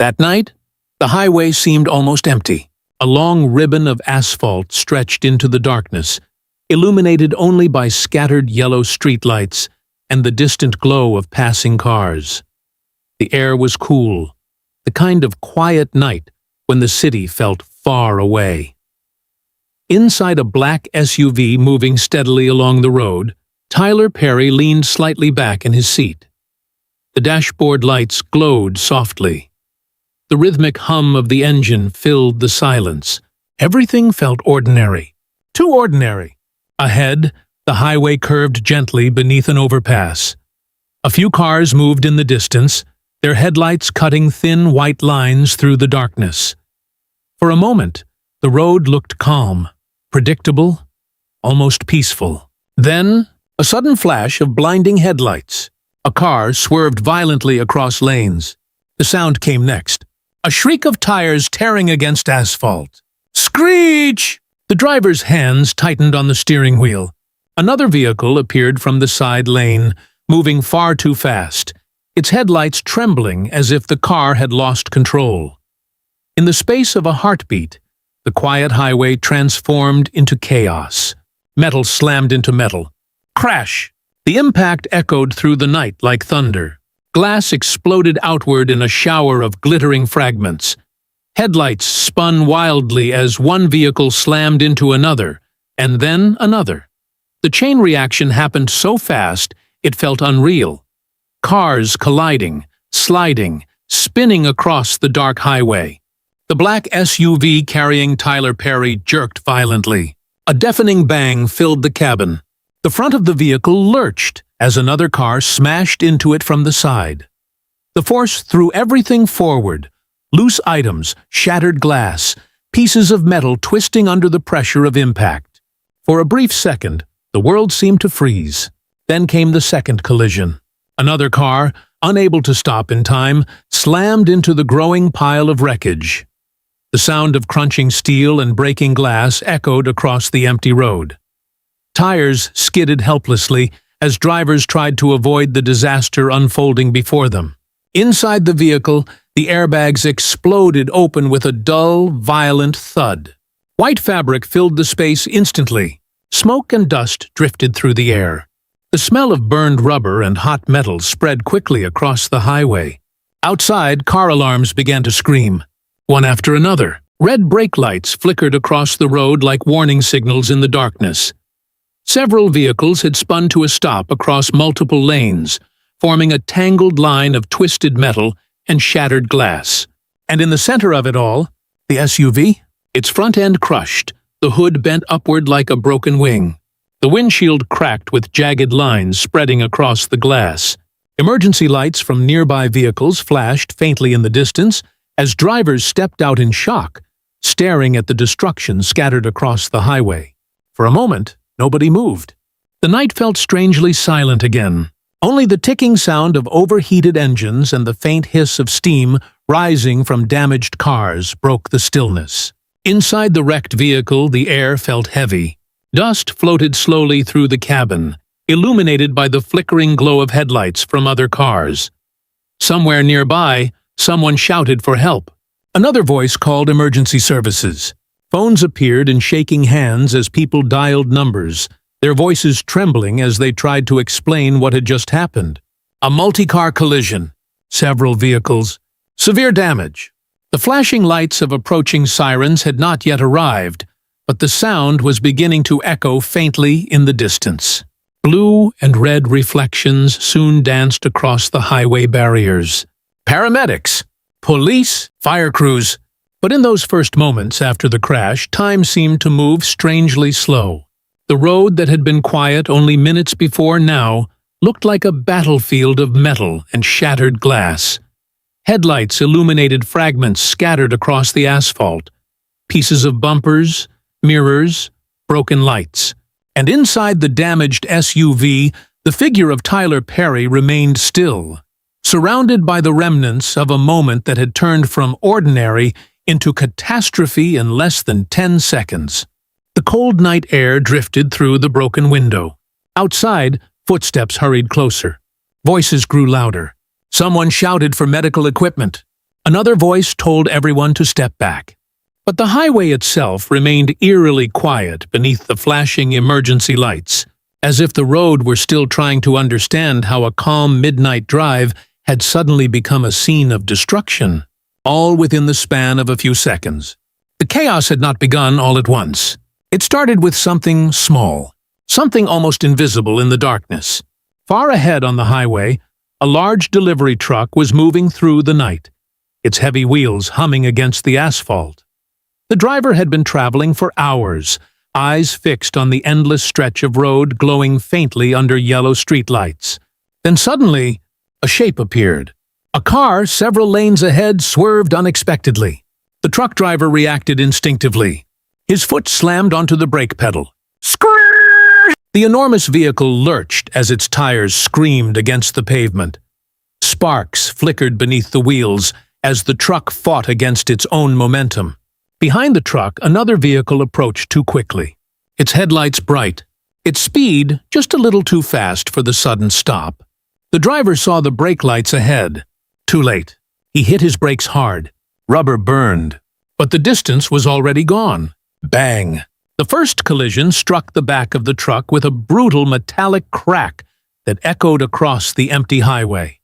That night, the highway seemed almost empty. A long ribbon of asphalt stretched into the darkness, illuminated only by scattered yellow streetlights and the distant glow of passing cars. The air was cool, the kind of quiet night when the city felt far away. Inside a black SUV moving steadily along the road, Tyler Perry leaned slightly back in his seat. The dashboard lights glowed softly. The rhythmic hum of the engine filled the silence. Everything felt ordinary. Too ordinary. Ahead, the highway curved gently beneath an overpass. A few cars moved in the distance, their headlights cutting thin white lines through the darkness. For a moment, the road looked calm, predictable, almost peaceful. Then, a sudden flash of blinding headlights. A car swerved violently across lanes. The sound came next. A shriek of tires tearing against asphalt. Screech! The driver's hands tightened on the steering wheel. Another vehicle appeared from the side lane, moving far too fast, its headlights trembling as if the car had lost control. In the space of a heartbeat, the quiet highway transformed into chaos. Metal slammed into metal. Crash! The impact echoed through the night like thunder. Glass exploded outward in a shower of glittering fragments. Headlights spun wildly as one vehicle slammed into another, and then another. The chain reaction happened so fast it felt unreal. Cars colliding, sliding, spinning across the dark highway. The black SUV carrying Tyler Perry jerked violently. A deafening bang filled the cabin. The front of the vehicle lurched as another car smashed into it from the side. The force threw everything forward. Loose items, shattered glass, pieces of metal twisting under the pressure of impact. For a brief second, the world seemed to freeze. Then came the second collision. Another car, unable to stop in time, slammed into the growing pile of wreckage. The sound of crunching steel and breaking glass echoed across the empty road. Tires skidded helplessly as drivers tried to avoid the disaster unfolding before them. Inside the vehicle, the airbags exploded open with a dull, violent thud. White fabric filled the space instantly. Smoke and dust drifted through the air. The smell of burned rubber and hot metal spread quickly across the highway. Outside, car alarms began to scream, one after another. Red brake lights flickered across the road like warning signals in the darkness. Several vehicles had spun to a stop across multiple lanes, forming a tangled line of twisted metal and shattered glass. And in the center of it all, the SUV, its front end crushed, the hood bent upward like a broken wing. The windshield cracked with jagged lines spreading across the glass. Emergency lights from nearby vehicles flashed faintly in the distance as drivers stepped out in shock, staring at the destruction scattered across the highway. For a moment, nobody moved. The night felt strangely silent again. Only the ticking sound of overheated engines and the faint hiss of steam rising from damaged cars broke the stillness. Inside the wrecked vehicle, the air felt heavy. Dust floated slowly through the cabin, illuminated by the flickering glow of headlights from other cars. Somewhere nearby, someone shouted for help. Another voice called emergency services. Phones appeared in shaking hands as people dialed numbers, their voices trembling as they tried to explain what had just happened. A multi-car collision. Several vehicles. Severe damage. The flashing lights of approaching sirens had not yet arrived, but the sound was beginning to echo faintly in the distance. Blue and red reflections soon danced across the highway barriers. Paramedics, police, fire crews. But in those first moments after the crash, time seemed to move strangely slow. The road that had been quiet only minutes before now looked like a battlefield of metal and shattered glass. Headlights illuminated fragments scattered across the asphalt, pieces of bumpers, mirrors, broken lights. And inside the damaged SUV, the figure of Tyler Perry remained still, surrounded by the remnants of a moment that had turned from ordinary into catastrophe in less than 10 seconds. The cold night air drifted through the broken window. Outside, footsteps hurried closer. Voices grew louder. Someone shouted for medical equipment. Another voice told everyone to step back. But the highway itself remained eerily quiet beneath the flashing emergency lights, as if the road were still trying to understand how a calm midnight drive had suddenly become a scene of destruction, all within the span of a few seconds. The chaos had not begun all at once. It started with something small, something almost invisible in the darkness. Far ahead on the highway, a large delivery truck was moving through the night, its heavy wheels humming against the asphalt. The driver had been traveling for hours, eyes fixed on the endless stretch of road glowing faintly under yellow streetlights. Then suddenly, a shape appeared. A car several lanes ahead swerved unexpectedly. The truck driver reacted instinctively. His foot slammed onto the brake pedal. Skrrr! The enormous vehicle lurched as its tires screamed against the pavement. Sparks flickered beneath the wheels as the truck fought against its own momentum. Behind the truck, another vehicle approached too quickly, its headlights bright, its speed just a little too fast for the sudden stop. The driver saw the brake lights ahead. Too late. He hit his brakes hard. Rubber burned. But the distance was already gone. Bang! The first collision struck the back of the truck with a brutal metallic crack that echoed across the empty highway.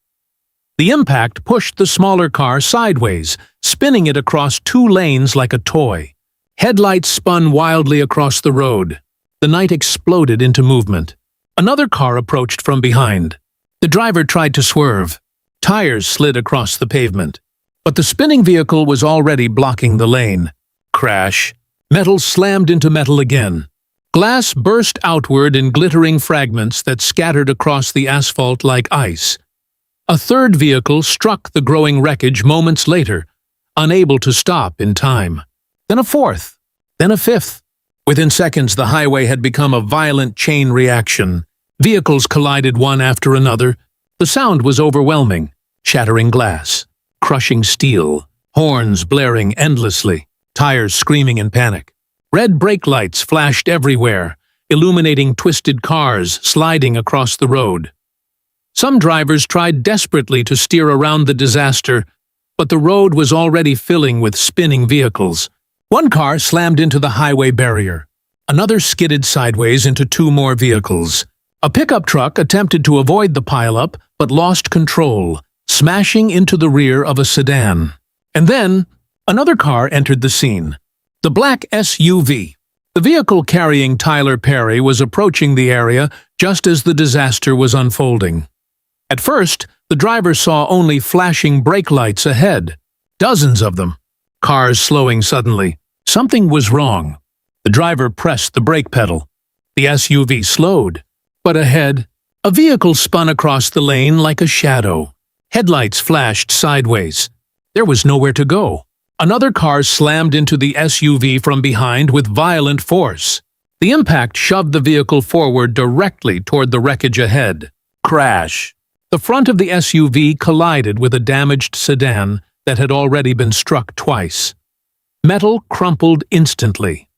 The impact pushed the smaller car sideways, spinning it across two lanes like a toy. Headlights spun wildly across the road. The night exploded into movement. Another car approached from behind. The driver tried to swerve. Tires slid across the pavement. But the spinning vehicle was already blocking the lane. Crash. Metal slammed into metal again. Glass burst outward in glittering fragments that scattered across the asphalt like ice. A third vehicle struck the growing wreckage moments later, unable to stop in time. Then a fourth, then a fifth. Within seconds, the highway had become a violent chain reaction. Vehicles collided one after another. The sound was overwhelming, shattering glass, crushing steel, horns blaring endlessly, tires screaming in panic. Red brake lights flashed everywhere, illuminating twisted cars sliding across the road. Some drivers tried desperately to steer around the disaster, but the road was already filling with spinning vehicles. One car slammed into the highway barrier. Another skidded sideways into two more vehicles. A pickup truck attempted to avoid the pileup, but lost control, smashing into the rear of a sedan. And then, another car entered the scene. The black SUV. The vehicle carrying Tyler Perry was approaching the area just as the disaster was unfolding. At first, the driver saw only flashing brake lights ahead. Dozens of them. Cars slowing suddenly. Something was wrong. The driver pressed the brake pedal. The SUV slowed. But ahead, a vehicle spun across the lane like a shadow. Headlights flashed sideways. There was nowhere to go. Another car slammed into the SUV from behind with violent force. The impact shoved the vehicle forward directly toward the wreckage ahead. Crash. The front of the SUV collided with a damaged sedan that had already been struck twice. Metal crumpled instantly.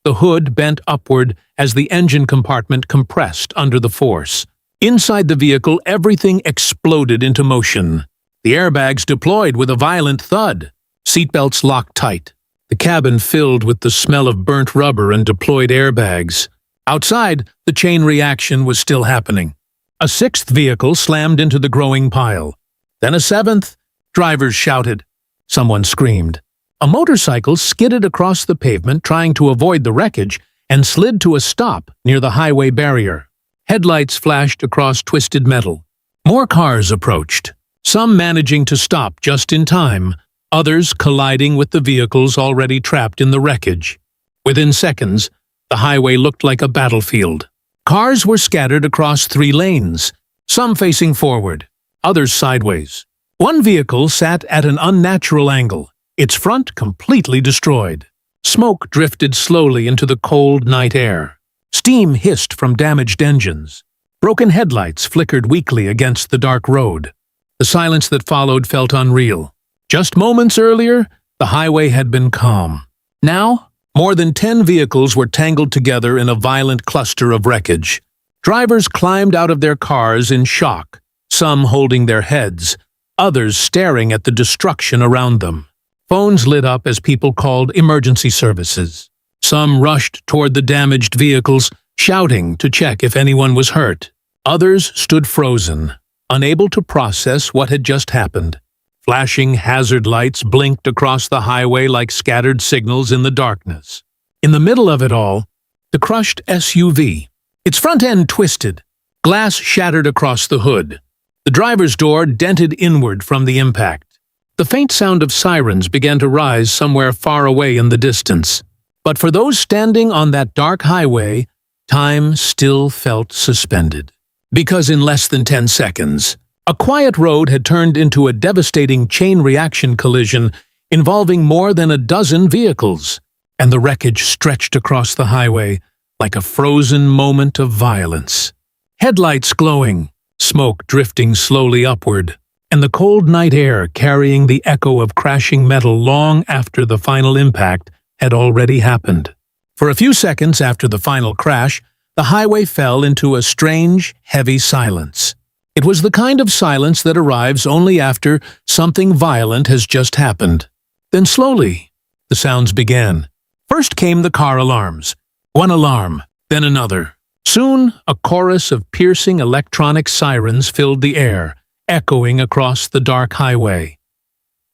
The hood bent upward as the engine compartment compressed under the force. Inside the vehicle, everything exploded into motion. The airbags deployed with a violent thud. Seatbelts locked tight. The cabin filled with the smell of burnt rubber and deployed airbags. Outside, the chain reaction was still happening. A sixth vehicle slammed into the growing pile. Then a seventh. Drivers shouted. Someone screamed. A motorcycle skidded across the pavement trying to avoid the wreckage and slid to a stop near the highway barrier. Headlights flashed across twisted metal. More cars approached, some managing to stop just in time, others colliding with the vehicles already trapped in the wreckage. Within seconds, the highway looked like a battlefield. Cars were scattered across 3 lanes, some facing forward, others sideways. One vehicle sat at an unnatural angle, its front completely destroyed. Smoke drifted slowly into the cold night air. Steam hissed from damaged engines. Broken headlights flickered weakly against the dark road. The silence that followed felt unreal. Just moments earlier, the highway had been calm. Now, more than 10 vehicles were tangled together in a violent cluster of wreckage. Drivers climbed out of their cars in shock, some holding their heads, others staring at the destruction around them. Phones lit up as people called emergency services. Some rushed toward the damaged vehicles, shouting to check if anyone was hurt. Others stood frozen, unable to process what had just happened. Flashing hazard lights blinked across the highway like scattered signals in the darkness. In the middle of it all, the crushed SUV. Its front end twisted, glass shattered across the hood. The driver's door dented inward from the impact. The faint sound of sirens began to rise somewhere far away in the distance. But for those standing on that dark highway, time still felt suspended. Because in less than 10 seconds, a quiet road had turned into a devastating chain reaction collision involving more than a dozen vehicles, and the wreckage stretched across the highway like a frozen moment of violence. Headlights glowing, smoke drifting slowly upward, and the cold night air carrying the echo of crashing metal long after the final impact had already happened. For a few seconds after the final crash, the highway fell into a strange, heavy silence. It was the kind of silence that arrives only after something violent has just happened. Then slowly, the sounds began. First came the car alarms. One alarm, then another. Soon, a chorus of piercing electronic sirens filled the air, echoing across the dark highway.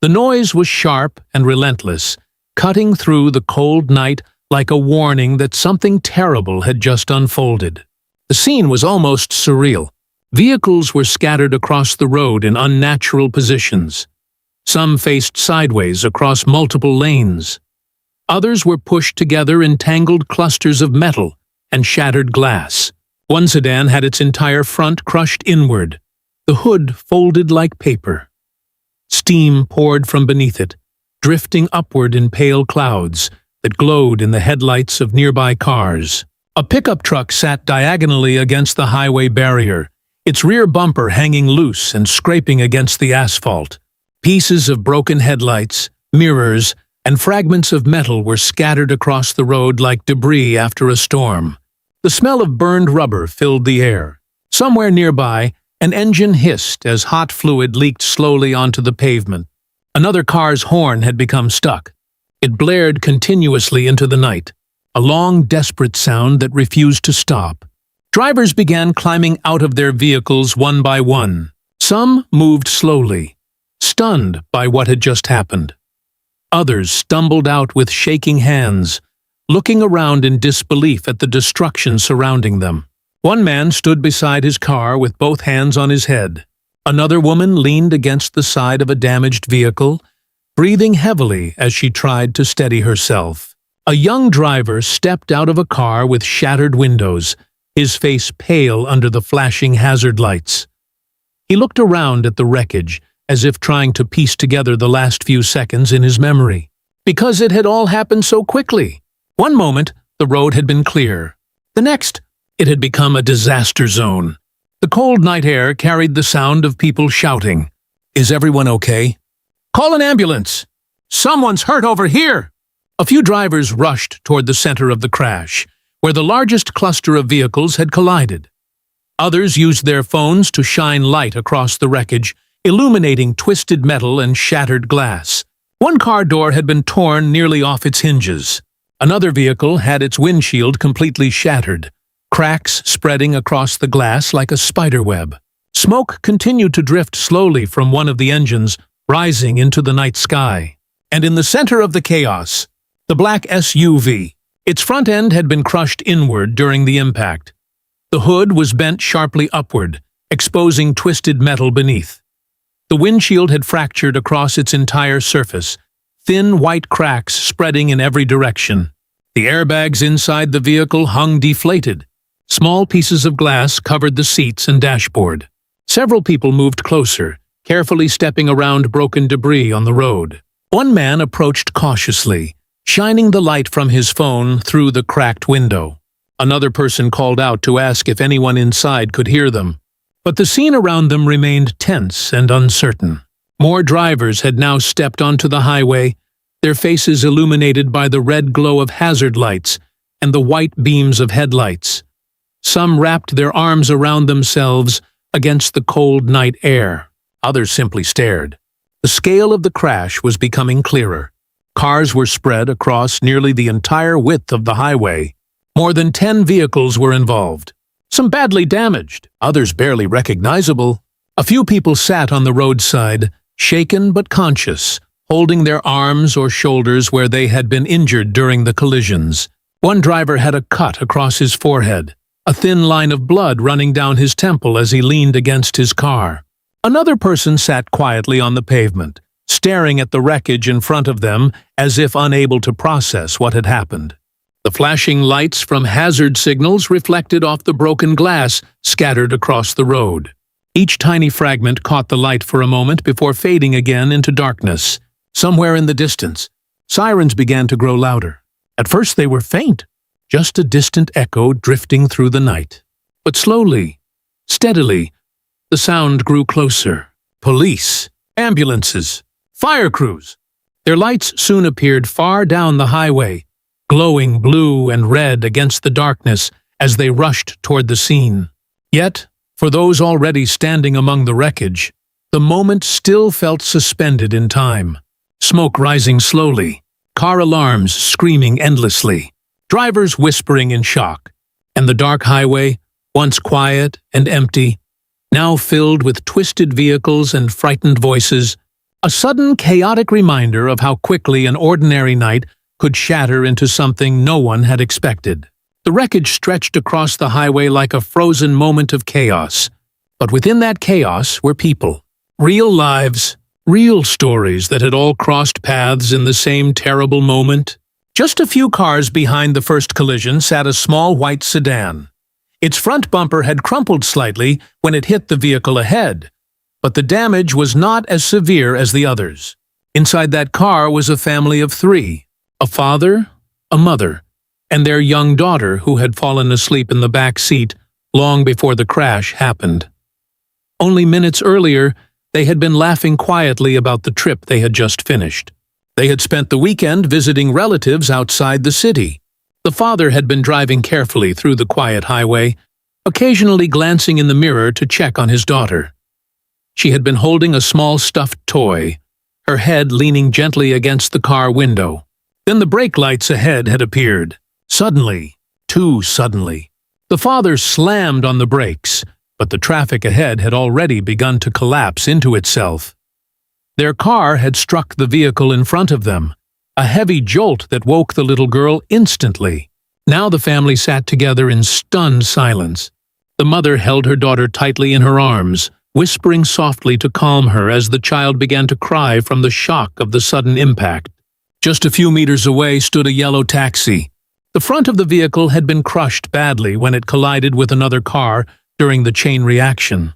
The noise was sharp and relentless, cutting through the cold night like a warning that something terrible had just unfolded. The scene was almost surreal. Vehicles were scattered across the road in unnatural positions. Some faced sideways across multiple lanes. Others were pushed together in tangled clusters of metal and shattered glass. One sedan had its entire front crushed inward, the hood folded like paper. Steam poured from beneath it, drifting upward in pale clouds that glowed in the headlights of nearby cars. A pickup truck sat diagonally against the highway barrier, its rear bumper hanging loose and scraping against the asphalt. Pieces of broken headlights, mirrors, and fragments of metal were scattered across the road like debris after a storm. The smell of burned rubber filled the air. Somewhere nearby, an engine hissed as hot fluid leaked slowly onto the pavement. Another car's horn had become stuck. It blared continuously into the night, a long, desperate sound that refused to stop. Drivers began climbing out of their vehicles one by one. Some moved slowly, stunned by what had just happened. Others stumbled out with shaking hands, looking around in disbelief at the destruction surrounding them. One man stood beside his car with both hands on his head. Another woman leaned against the side of a damaged vehicle, breathing heavily as she tried to steady herself. A young driver stepped out of a car with shattered windows, his face pale under the flashing hazard lights. He looked around at the wreckage, as if trying to piece together the last few seconds in his memory. Because it had all happened so quickly. One moment, the road had been clear. The next, it had become a disaster zone. The cold night air carried the sound of people shouting, "Is everyone okay? Call an ambulance! Someone's hurt over here!" A few drivers rushed toward the center of the crash, where the largest cluster of vehicles had collided. Others used their phones to shine light across the wreckage, illuminating twisted metal and shattered glass. One car door had been torn nearly off its hinges. Another vehicle had its windshield completely shattered, cracks spreading across the glass like a spiderweb. Smoke continued to drift slowly from one of the engines, rising into the night sky. And in the center of the chaos, the black SUV. Its front end had been crushed inward during the impact. The hood was bent sharply upward, exposing twisted metal beneath. The windshield had fractured across its entire surface, thin white cracks spreading in every direction. The airbags inside the vehicle hung deflated. Small pieces of glass covered the seats and dashboard. Several people moved closer, carefully stepping around broken debris on the road. One man approached cautiously, shining the light from his phone through the cracked window. Another person called out to ask if anyone inside could hear them. But the scene around them remained tense and uncertain. More drivers had now stepped onto the highway, their faces illuminated by the red glow of hazard lights and the white beams of headlights. Some wrapped their arms around themselves against the cold night air. Others simply stared. The scale of the crash was becoming clearer. Cars were spread across nearly the entire width of the highway. More than 10 vehicles were involved. Some badly damaged, others barely recognizable. A few people sat on the roadside, shaken but conscious, holding their arms or shoulders where they had been injured during the collisions. One driver had a cut across his forehead, a thin line of blood running down his temple as he leaned against his car. Another person sat quietly on the pavement, staring at the wreckage in front of them as if unable to process what had happened. The flashing lights from hazard signals reflected off the broken glass scattered across the road. Each tiny fragment caught the light for a moment before fading again into darkness. Somewhere in the distance, sirens began to grow louder. At first they were faint, just a distant echo drifting through the night. But slowly, steadily, the sound grew closer. Police, ambulances, fire crews. Their lights soon appeared far down the highway, glowing blue and red against the darkness as they rushed toward the scene. Yet, for those already standing among the wreckage, the moment still felt suspended in time. Smoke rising slowly, car alarms screaming endlessly, drivers whispering in shock, and the dark highway, once quiet and empty, now filled with twisted vehicles and frightened voices, a sudden chaotic reminder of how quickly an ordinary night could shatter into something no one had expected. The wreckage stretched across the highway like a frozen moment of chaos, but within that chaos were people, real lives, real stories that had all crossed paths in the same terrible moment. Just a few cars behind the first collision sat a small white sedan. Its front bumper had crumpled slightly when it hit the vehicle ahead, but the damage was not as severe as the others. Inside that car was a family of 3, a father, a mother, and their young daughter who had fallen asleep in the back seat long before the crash happened. Only minutes earlier, they had been laughing quietly about the trip they had just finished. They had spent the weekend visiting relatives outside the city. The father had been driving carefully through the quiet highway, occasionally glancing in the mirror to check on his daughter. She had been holding a small stuffed toy, her head leaning gently against the car window. Then the brake lights ahead had appeared. Suddenly, too suddenly. The father slammed on the brakes, but the traffic ahead had already begun to collapse into itself. Their car had struck the vehicle in front of them, a heavy jolt that woke the little girl instantly. Now the family sat together in stunned silence. The mother held her daughter tightly in her arms, whispering softly to calm her as the child began to cry from the shock of the sudden impact. Just a few meters away stood a yellow taxi. The front of the vehicle had been crushed badly when it collided with another car during the chain reaction.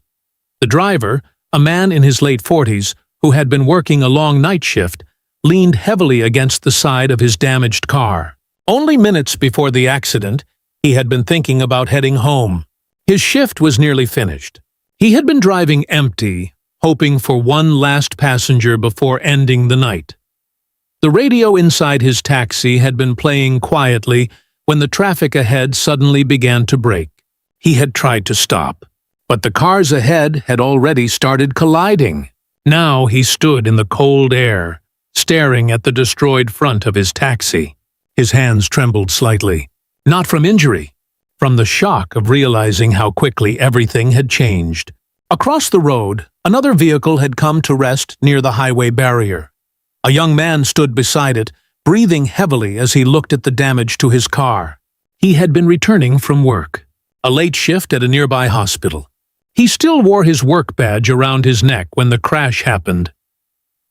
The driver, a man in his late 40s, who had been working a long night shift, leaned heavily against the side of his damaged car. Only minutes before the accident, he had been thinking about heading home. His shift was nearly finished. He had been driving empty, hoping for one last passenger before ending the night. The radio inside his taxi had been playing quietly when the traffic ahead suddenly began to brake. He had tried to stop, but the cars ahead had already started colliding. Now he stood in the cold air, staring at the destroyed front of his taxi. His hands trembled slightly, not from injury, from the shock of realizing how quickly everything had changed. Across the road, another vehicle had come to rest near the highway barrier. A young man stood beside it, breathing heavily as he looked at the damage to his car. He had been returning from work, a late shift at a nearby hospital. He still wore his work badge around his neck when the crash happened.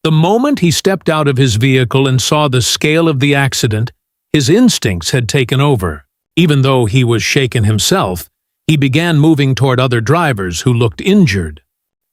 The moment he stepped out of his vehicle and saw the scale of the accident, his instincts had taken over. Even though he was shaken himself, he began moving toward other drivers who looked injured.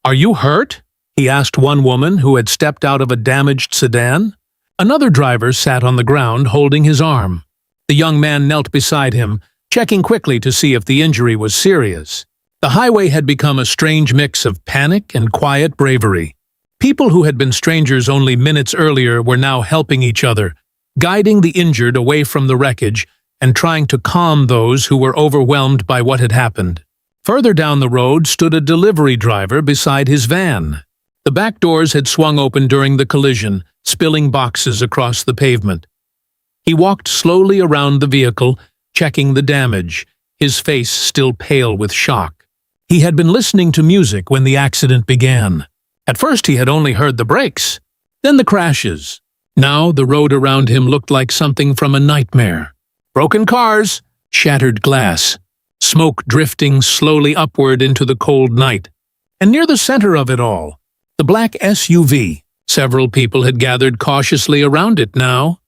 "Are you hurt?" he asked one woman who had stepped out of a damaged sedan. Another driver sat on the ground holding his arm. The young man knelt beside him, checking quickly to see if the injury was serious. The highway had become a strange mix of panic and quiet bravery. People who had been strangers only minutes earlier were now helping each other, guiding the injured away from the wreckage and trying to calm those who were overwhelmed by what had happened. Further down the road stood a delivery driver beside his van. The back doors had swung open during the collision, spilling boxes across the pavement. He walked slowly around the vehicle, checking the damage, his face still pale with shock. He had been listening to music when the accident began. At first he had only heard the brakes, then the crashes. Now the road around him looked like something from a nightmare. Broken cars, shattered glass, smoke drifting slowly upward into the cold night. And near the center of it all, the black SUV. Several people had gathered cautiously around it now.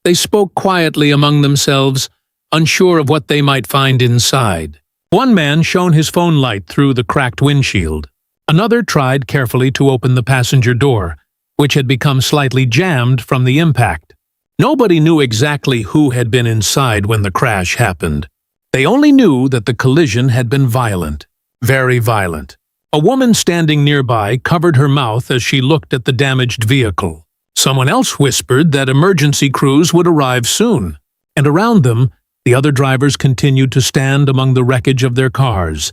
They spoke quietly among themselves, unsure of what they might find inside. One man shone his phone light through the cracked windshield. Another tried carefully to open the passenger door, which had become slightly jammed from the impact. Nobody knew exactly who had been inside when the crash happened. They only knew that the collision had been violent, very violent. A woman standing nearby covered her mouth as she looked at the damaged vehicle. Someone else whispered that emergency crews would arrive soon, and around them, the other drivers continued to stand among the wreckage of their cars,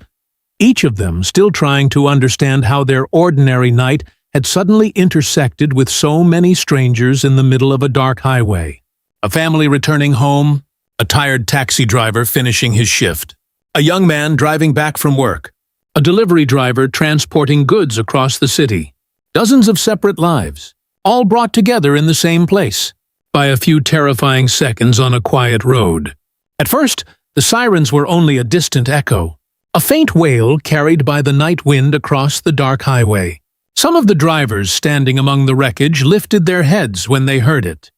each of them still trying to understand how their ordinary night had suddenly intersected with so many strangers in the middle of a dark highway. A family returning home, a tired taxi driver finishing his shift, a young man driving back from work, a delivery driver transporting goods across the city. Dozens of separate lives, all brought together in the same place, by a few terrifying seconds on a quiet road. At first, the sirens were only a distant echo, a faint wail carried by the night wind across the dark highway. Some of the drivers standing among the wreckage lifted their heads when they heard it.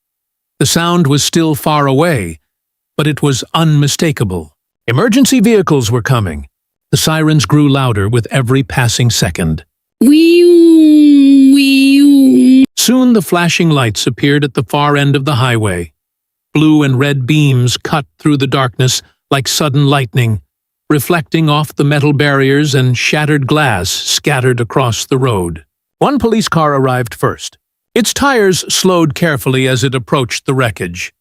The sound was still far away, but it was unmistakable. Emergency vehicles were coming. The sirens grew louder with every passing second. Soon the flashing lights appeared at the far end of the highway. Blue and red beams cut through the darkness like sudden lightning, reflecting off the metal barriers and shattered glass scattered across the road. One police car arrived first. Its tires slowed carefully as it approached the wreckage.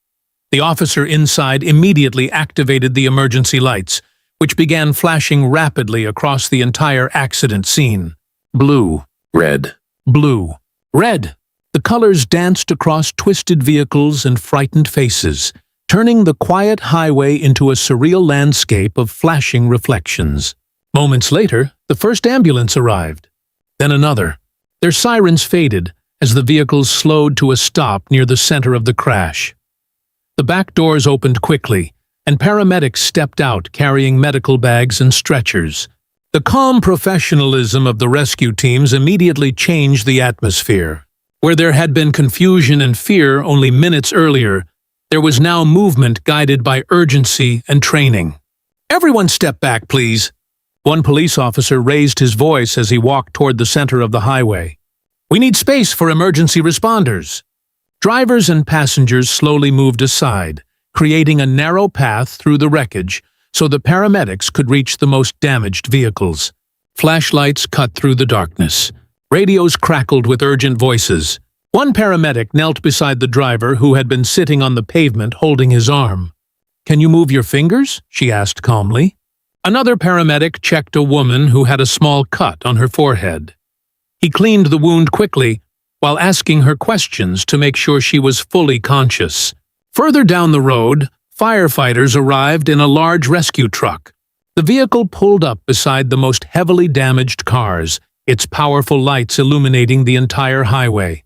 The officer inside immediately activated the emergency lights, which began flashing rapidly across the entire accident scene. Blue, red, blue, red. The colors danced across twisted vehicles and frightened faces, turning the quiet highway into a surreal landscape of flashing reflections. Moments later, the first ambulance arrived. Then another. Their sirens faded as the vehicles slowed to a stop near the center of the crash. The back doors opened quickly, and paramedics stepped out carrying medical bags and stretchers. The calm professionalism of the rescue teams immediately changed the atmosphere. Where there had been confusion and fear only minutes earlier, there was now movement guided by urgency and training. "Everyone step back, please." One police officer raised his voice as he walked toward the center of the highway. "We need space for emergency responders." Drivers and passengers slowly moved aside, creating a narrow path through the wreckage so the paramedics could reach the most damaged vehicles. Flashlights cut through the darkness. Radios crackled with urgent voices. One paramedic knelt beside the driver who had been sitting on the pavement holding his arm. "Can you move your fingers?" she asked calmly. Another paramedic checked a woman who had a small cut on her forehead. He cleaned the wound quickly while asking her questions to make sure she was fully conscious. Further down the road, firefighters arrived in a large rescue truck. The vehicle pulled up beside the most heavily damaged cars, its powerful lights illuminating the entire highway.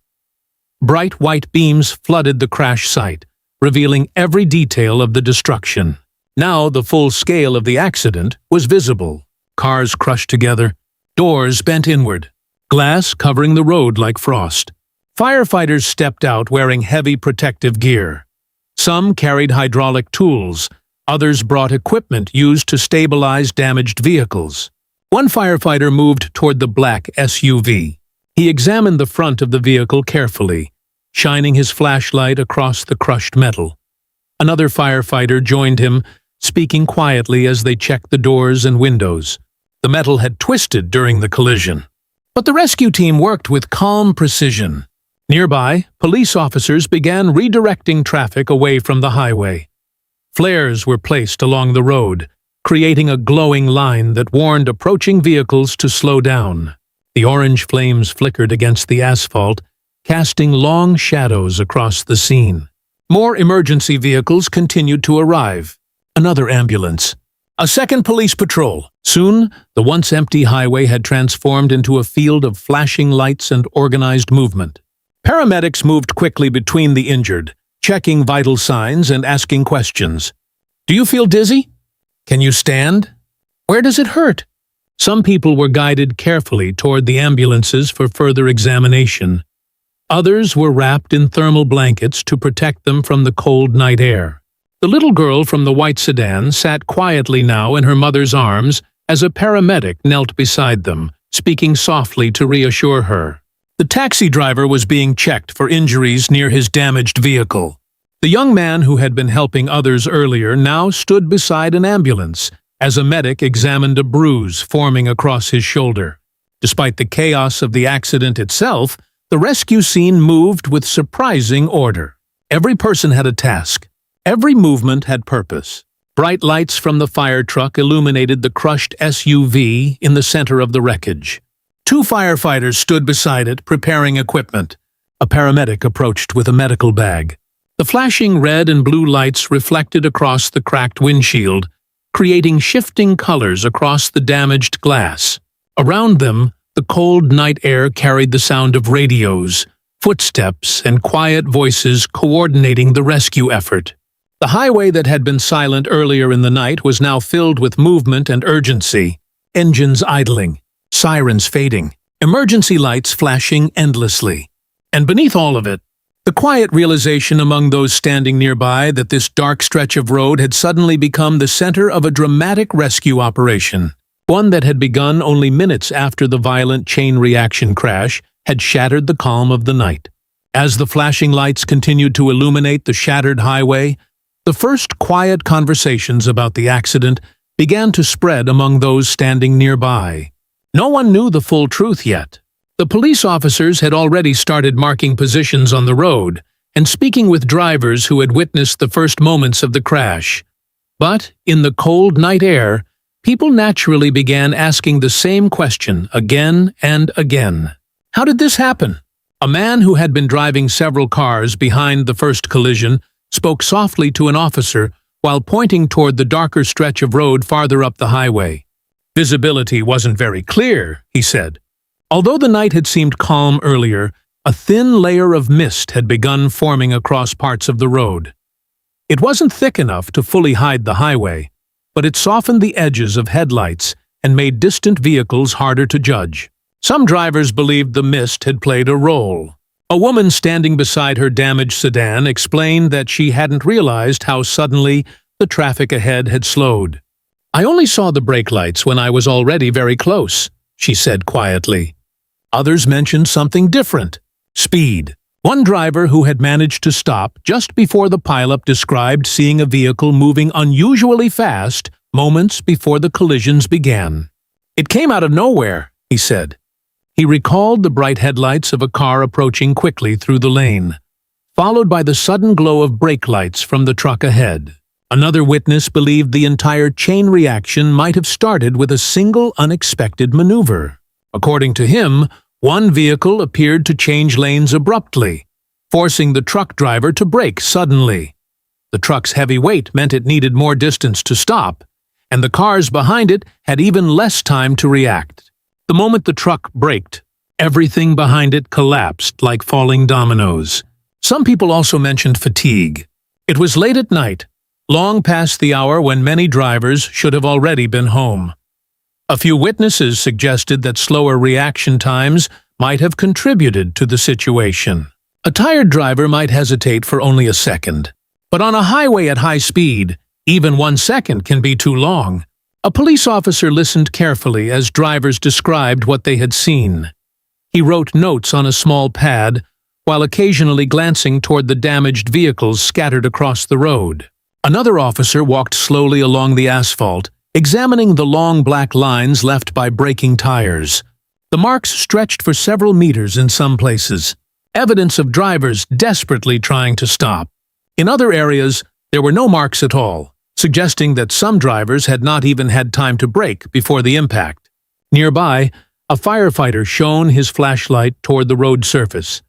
Bright white beams flooded the crash site, revealing every detail of the destruction. Now the full scale of the accident was visible. Cars crushed together, doors bent inward, glass covering the road like frost. Firefighters stepped out wearing heavy protective gear. Some carried hydraulic tools, others brought equipment used to stabilize damaged vehicles. One firefighter moved toward the black SUV. He examined the front of the vehicle carefully, shining his flashlight across the crushed metal. Another firefighter joined him, speaking quietly as they checked the doors and windows. The metal had twisted during the collision. But the rescue team worked with calm precision. Nearby, police officers began redirecting traffic away from the highway. Flares were placed along the road, creating a glowing line that warned approaching vehicles to slow down. The orange flames flickered against the asphalt, casting long shadows across the scene. More emergency vehicles continued to arrive. Another ambulance. A second police patrol. Soon, the once empty highway had transformed into a field of flashing lights and organized movement. Paramedics moved quickly between the injured, checking vital signs and asking questions. "Do you feel dizzy? Can you stand? Where does it hurt?" Some people were guided carefully toward the ambulances for further examination. Others were wrapped in thermal blankets to protect them from the cold night air. The little girl from the white sedan sat quietly now in her mother's arms as a paramedic knelt beside them, speaking softly to reassure her. The taxi driver was being checked for injuries near his damaged vehicle. The young man who had been helping others earlier now stood beside an ambulance as a medic examined a bruise forming across his shoulder. Despite the chaos of the accident itself, the rescue scene moved with surprising order. Every person had a task. Every movement had purpose. Bright lights from the fire truck illuminated the crushed SUV in the center of the wreckage. 2 firefighters stood beside it, preparing equipment. A paramedic approached with a medical bag. The flashing red and blue lights reflected across the cracked windshield, creating shifting colors across the damaged glass. Around them, the cold night air carried the sound of radios, footsteps, and quiet voices coordinating the rescue effort. The highway that had been silent earlier in the night was now filled with movement and urgency. Engines idling, sirens fading, emergency lights flashing endlessly. And beneath all of it, the quiet realization among those standing nearby that this dark stretch of road had suddenly become the center of a dramatic rescue operation. One that had begun only minutes after the violent chain reaction crash had shattered the calm of the night. As the flashing lights continued to illuminate the shattered highway, the first quiet conversations about the accident began to spread among those standing nearby. No one knew the full truth yet. The police officers had already started marking positions on the road and speaking with drivers who had witnessed the first moments of the crash. But, in the cold night air, people naturally began asking the same question again and again. How did this happen? A man who had been driving several cars behind the first collision spoke softly to an officer while pointing toward the darker stretch of road farther up the highway. "Visibility wasn't very clear," he said. Although the night had seemed calm earlier, a thin layer of mist had begun forming across parts of the road. It wasn't thick enough to fully hide the highway, but it softened the edges of headlights and made distant vehicles harder to judge. Some drivers believed the mist had played a role. A woman standing beside her damaged sedan explained that she hadn't realized how suddenly the traffic ahead had slowed. "I only saw the brake lights when I was already very close," she said quietly. Others mentioned something different: speed. One driver who had managed to stop just before the pileup described seeing a vehicle moving unusually fast moments before the collisions began. "It came out of nowhere," he said. He recalled the bright headlights of a car approaching quickly through the lane, followed by the sudden glow of brake lights from the truck ahead. Another witness believed the entire chain reaction might have started with a single unexpected maneuver. According to him, one vehicle appeared to change lanes abruptly, forcing the truck driver to brake suddenly. The truck's heavy weight meant it needed more distance to stop, and the cars behind it had even less time to react. The moment the truck braked, everything behind it collapsed like falling dominoes. Some people also mentioned fatigue. It was late at night, long past the hour when many drivers should have already been home. A few witnesses suggested that slower reaction times might have contributed to the situation. A tired driver might hesitate for only a second, but on a highway at high speed, even 1 second can be too long. A police officer listened carefully as drivers described what they had seen. He wrote notes on a small pad, while occasionally glancing toward the damaged vehicles scattered across the road. Another officer walked slowly along the asphalt, examining the long black lines left by braking tires. The marks stretched for several meters in some places, evidence of drivers desperately trying to stop. In other areas, there were no marks at all, suggesting that some drivers had not even had time to brake before the impact. Nearby, A firefighter shone his flashlight toward the road surface.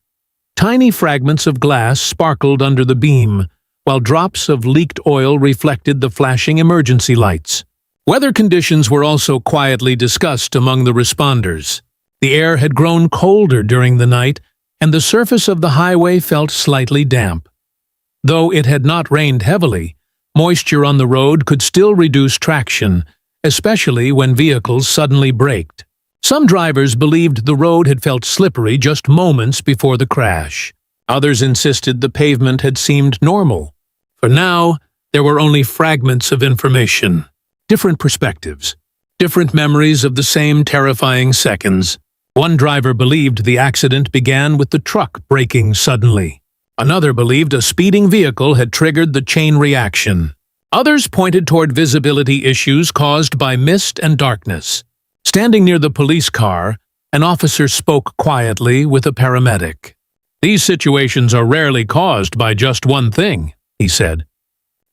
Tiny fragments of glass sparkled under the beam, while drops of leaked oil reflected the flashing emergency lights. Weather conditions were also quietly discussed among the responders. The air had grown colder during the night, and the surface of the highway felt slightly damp. Though it had not rained heavily, moisture on the road could still reduce traction, especially when vehicles suddenly braked. Some drivers believed the road had felt slippery just moments before the crash. Others insisted the pavement had seemed normal. For now, there were only fragments of information, different perspectives, different memories of the same terrifying seconds. One driver believed the accident began with the truck braking suddenly. Another believed a speeding vehicle had triggered the chain reaction. Others pointed toward visibility issues caused by mist and darkness. Standing near the police car, an officer spoke quietly with a paramedic. "These situations are rarely caused by just one thing," he said.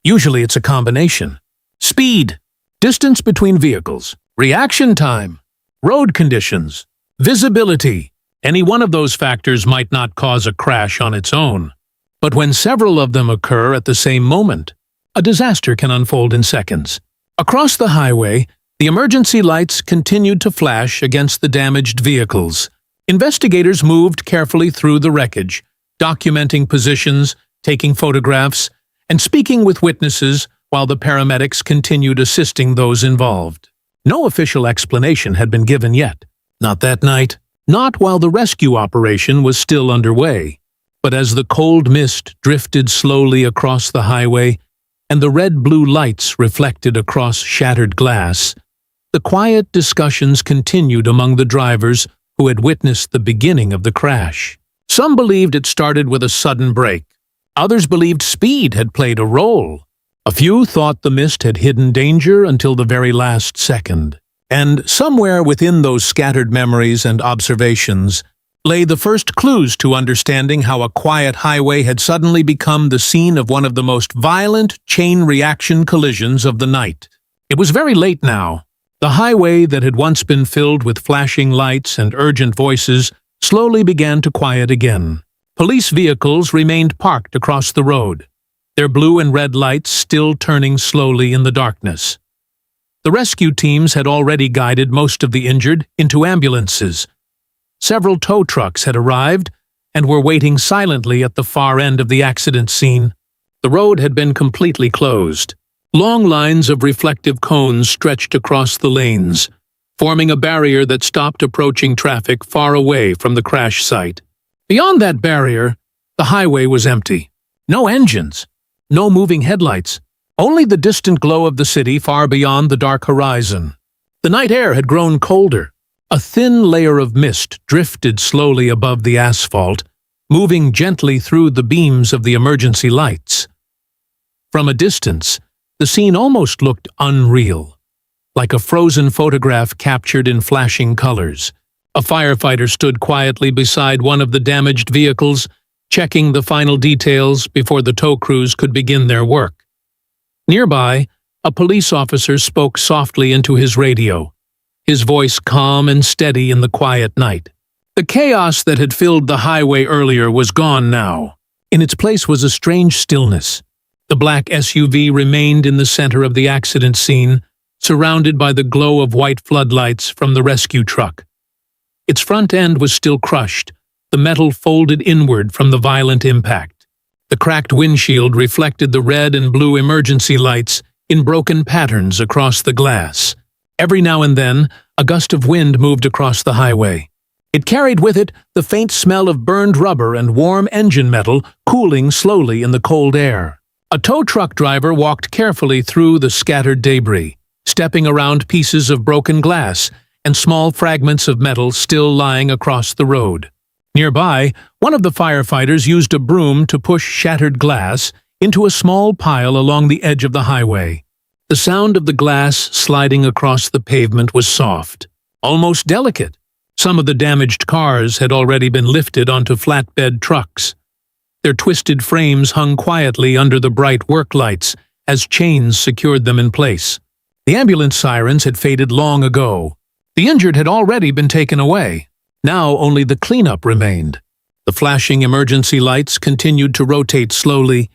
"Usually it's a combination. Speed, distance between vehicles, reaction time, road conditions, visibility. Any one of those factors might not cause a crash on its own. But when several of them occur at the same moment, a disaster can unfold in seconds." Across the highway, the emergency lights continued to flash against the damaged vehicles. Investigators moved carefully through the wreckage, documenting positions, taking photographs, and speaking with witnesses while the paramedics continued assisting those involved. No official explanation had been given yet. Not that night, not while the rescue operation was still underway. But as the cold mist drifted slowly across the highway and the red-blue lights reflected across shattered glass, the quiet discussions continued among the drivers who had witnessed the beginning of the crash. Some believed it started with a sudden break. Others believed speed had played a role. A few thought the mist had hidden danger until the very last second. And somewhere within those scattered memories and observations lay the first clues to understanding how a quiet highway had suddenly become the scene of one of the most violent chain reaction collisions of the night. It was very late now. The highway that had once been filled with flashing lights and urgent voices slowly began to quiet again. Police vehicles remained parked across the road, their blue and red lights still turning slowly in the darkness. The rescue teams had already guided most of the injured into ambulances. Several tow trucks had arrived and were waiting silently at the far end of the accident scene. The road had been completely closed. Long lines of reflective cones stretched across the lanes, forming a barrier that stopped approaching traffic far away from the crash site. Beyond that barrier, the highway was empty. No engines, no moving headlights, only the distant glow of the city far beyond the dark horizon. The night air had grown colder. A thin layer of mist drifted slowly above the asphalt, moving gently through the beams of the emergency lights. From a distance, the scene almost looked unreal, like a frozen photograph captured in flashing colors. A firefighter stood quietly beside one of the damaged vehicles, checking the final details before the tow crews could begin their work. Nearby, a police officer spoke softly into his radio, his voice calm and steady in the quiet night. The chaos that had filled the highway earlier was gone now. In its place was a strange stillness. The black SUV remained in the center of the accident scene, surrounded by the glow of white floodlights from the rescue truck. Its front end was still crushed, the metal folded inward from the violent impact. The cracked windshield reflected the red and blue emergency lights in broken patterns across the glass. Every now and then, a gust of wind moved across the highway. It carried with it the faint smell of burned rubber and warm engine metal cooling slowly in the cold air. A tow truck driver walked carefully through the scattered debris, stepping around pieces of broken glass and small fragments of metal still lying across the road. Nearby, one of the firefighters used a broom to push shattered glass into a small pile along the edge of the highway. The sound of the glass sliding across the pavement was soft, almost delicate. Some of the damaged cars had already been lifted onto flatbed trucks. Their twisted frames hung quietly under the bright work lights as chains secured them in place. The ambulance sirens had faded long ago. The injured had already been taken away. Now only the cleanup remained. The flashing emergency lights continued to rotate slowly,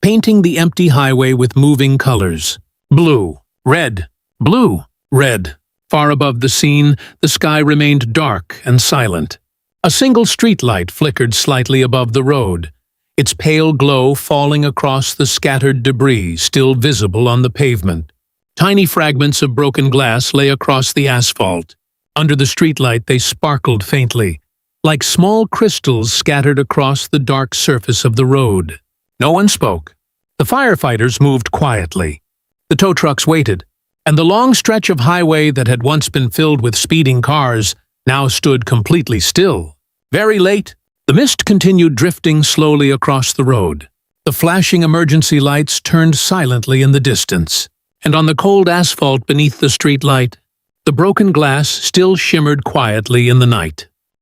painting the empty highway with moving colors. Blue, red, blue, red. Far above the scene, the sky remained dark and silent. A single streetlight flickered slightly above the road, its pale glow falling across the scattered debris still visible on the pavement. Tiny fragments of broken glass lay across the asphalt. Under the streetlight they sparkled faintly, like small crystals scattered across the dark surface of the road. No one spoke. The firefighters moved quietly. The tow trucks waited, and the long stretch of highway that had once been filled with speeding cars now stood completely still. Very late, the mist continued drifting slowly across the road. The flashing emergency lights turned silently in the distance, and on the cold asphalt beneath the streetlight, the broken glass still shimmered quietly in the night.